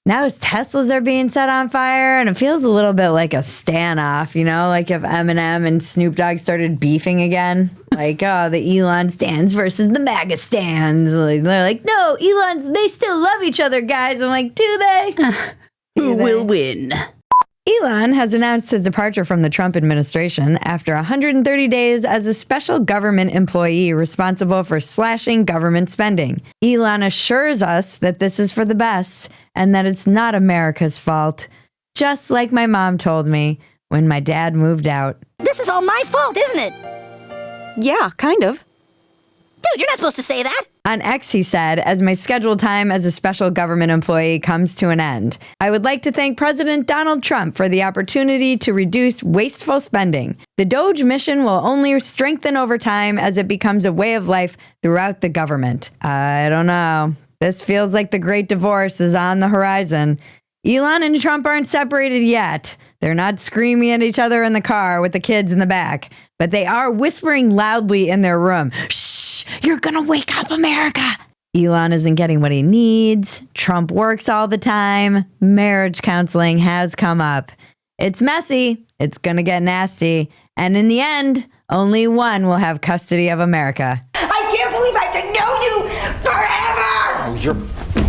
Now his Teslas are being set on fire, and it feels a little bit like a standoff, like if Eminem and Snoop Dogg started beefing again. Like, oh, the Elon stands versus the MAGA stands. Like, they're like, no, they still love each other, guys. I'm like, do they? Who will win? Elon has announced his departure from the Trump administration after 130 days as a special government employee responsible for slashing government spending. Elon assures us that this is for the best and that it's not America's fault, just like my mom told me when my dad moved out. This is all my fault, isn't it? Yeah, kind of. Dude, you're not supposed to say that. On X, he said, as my scheduled time as a special government employee comes to an end, I would like to thank President Donald Trump for the opportunity to reduce wasteful spending. The DOGE mission will only strengthen over time as it becomes a way of life throughout the government. I don't know. This feels like the great divorce is on the horizon. Elon and Trump aren't separated yet. They're not screaming at each other in the car with the kids in the back, but they are whispering loudly in their room. Shh, you're gonna wake up America. Elon isn't getting what he needs. Trump works all the time. Marriage counseling has come up. It's messy. It's gonna get nasty. And in the end, only one will have custody of America. I can't believe I have to know you forever! Oh, you're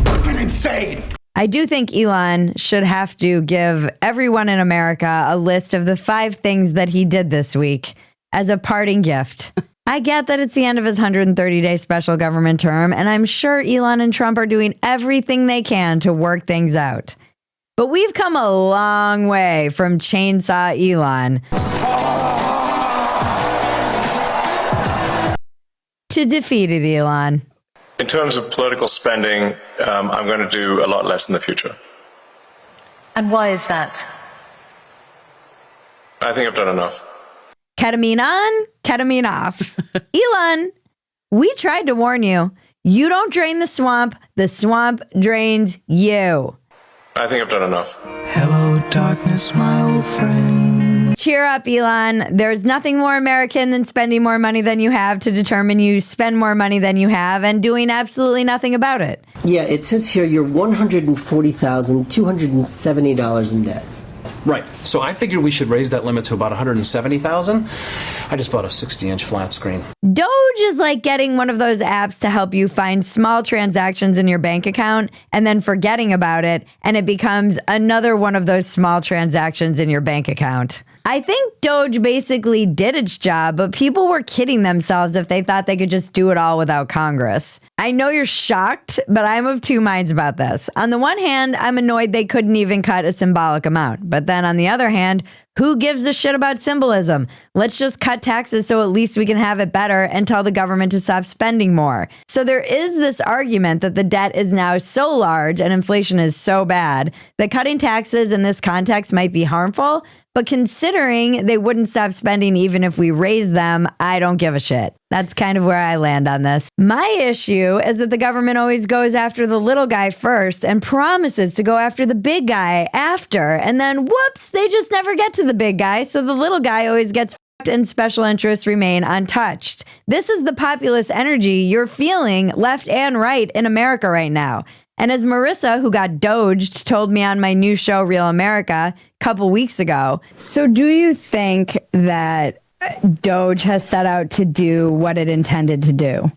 fucking insane! I do think Elon should have to give everyone in America a list of the 5 things that he did this week as a parting gift. I get that it's the end of his 130-day special government term, and I'm sure Elon and Trump are doing everything they can to work things out. But we've come a long way from Chainsaw Elon to defeated Elon. In terms of political spending, I'm going to do a lot less in the future. And why is that? I think I've done enough. Ketamine on, ketamine off. Elon, we tried to warn you. You don't drain the swamp drains you. I think I've done enough. Hello, darkness, my old friend. Cheer up, Elon. There's nothing more American than spending more money than you have to determine you spend more money than you have and doing absolutely nothing about it. Yeah, it says here you're $140,270 in debt. Right. So I figured we should raise that limit to about $170,000. I just bought a 60-inch flat screen. DOGE is like getting one of those apps to help you find small transactions in your bank account and then forgetting about it, and it becomes another one of those small transactions in your bank account. I think DOGE basically did its job, but people were kidding themselves if they thought they could just do it all without Congress. I know you're shocked, but I'm of two minds about this. On the one hand, I'm annoyed they couldn't even cut a symbolic amount. But then on the other hand, who gives a shit about symbolism? Let's just cut taxes so at least we can have it better and tell the government to stop spending more. So there is this argument that the debt is now so large and inflation is so bad that cutting taxes in this context might be harmful. But considering they wouldn't stop spending even if we raise them, I don't give a shit. That's kind of where I land on this. My issue is that the government always goes after the little guy first and promises to go after the big guy after. And then, whoops, they just never get to the big guy. So the little guy always gets fucked and special interests remain untouched. This is the populist energy you're feeling left and right in America right now. And as Marissa, who got doged, told me on my new show, Real America, a couple weeks ago. So do you think that DOGE has set out to do what it intended to do?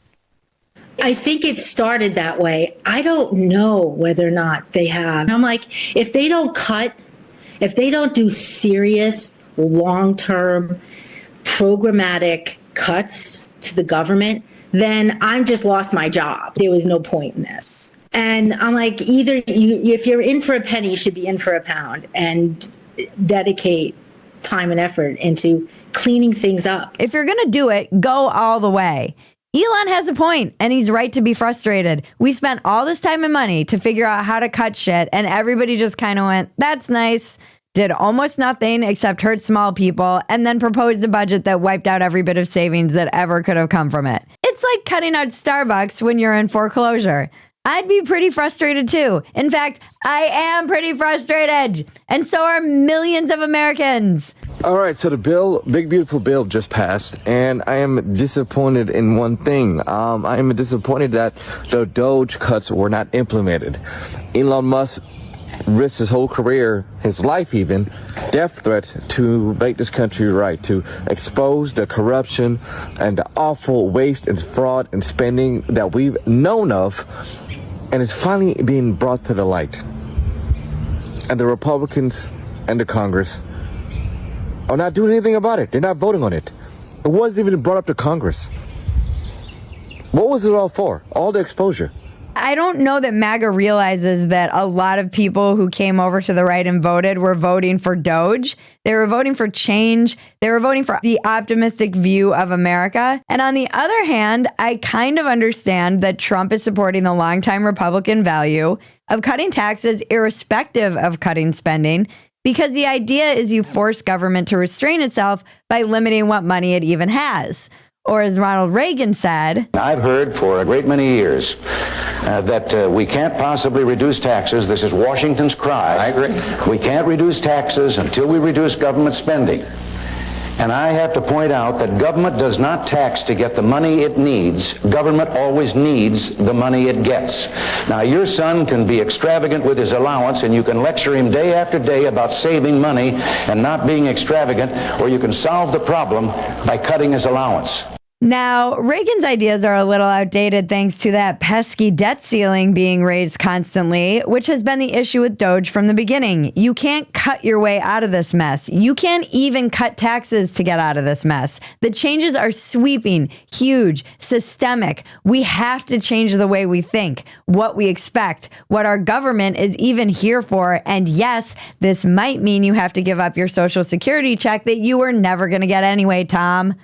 I think it started that way. I don't know whether or not they have. I'm like, if they don't cut, if they don't do serious, long-term, programmatic cuts to the government, then I'm just lost my job. There was no point in this. And I'm like, either if you're in for a penny, you should be in for a pound and dedicate time and effort into cleaning things up. If you're going to do it, go all the way. Elon has a point, and he's right to be frustrated. We spent all this time and money to figure out how to cut shit, and everybody just kind of went, that's nice, did almost nothing except hurt small people, and then proposed a budget that wiped out every bit of savings that ever could have come from it. It's like cutting out Starbucks when you're in foreclosure. I'd be pretty frustrated too. In fact, I am pretty frustrated. And so are millions of Americans. All right, so the bill, big beautiful bill just passed, and I am disappointed in one thing. I am disappointed that the DOGE cuts were not implemented. Elon Musk risked his whole career, his life even, death threats to make this country right, to expose the corruption and the awful waste and fraud and spending that we've known of, and it's finally being brought to the light. And the Republicans and the Congress are not doing anything about it. They're not voting on it. It wasn't even brought up to Congress. What was it all for? All the exposure. I don't know that MAGA realizes that a lot of people who came over to the right and voted were voting for DOGE. They were voting for change. They were voting for the optimistic view of America. And on the other hand, I kind of understand that Trump is supporting the longtime Republican value of cutting taxes irrespective of cutting spending, because the idea is you force government to restrain itself by limiting what money it even has. Or as Ronald Reagan said, I've heard for a great many years that we can't possibly reduce taxes. This is Washington's cry. I agree. We can't reduce taxes until we reduce government spending. And I have to point out that government does not tax to get the money it needs. Government always needs the money it gets. Now, your son can be extravagant with his allowance, and you can lecture him day after day about saving money and not being extravagant, or you can solve the problem by cutting his allowance. Now, Reagan's ideas are a little outdated thanks to that pesky debt ceiling being raised constantly, which has been the issue with DOGE from the beginning. You can't cut your way out of this mess. You can't even cut taxes to get out of this mess. The changes are sweeping, huge, systemic. We have to change the way we think, what we expect, what our government is even here for. And yes, this might mean you have to give up your Social Security check that you were never going to get anyway, Tom.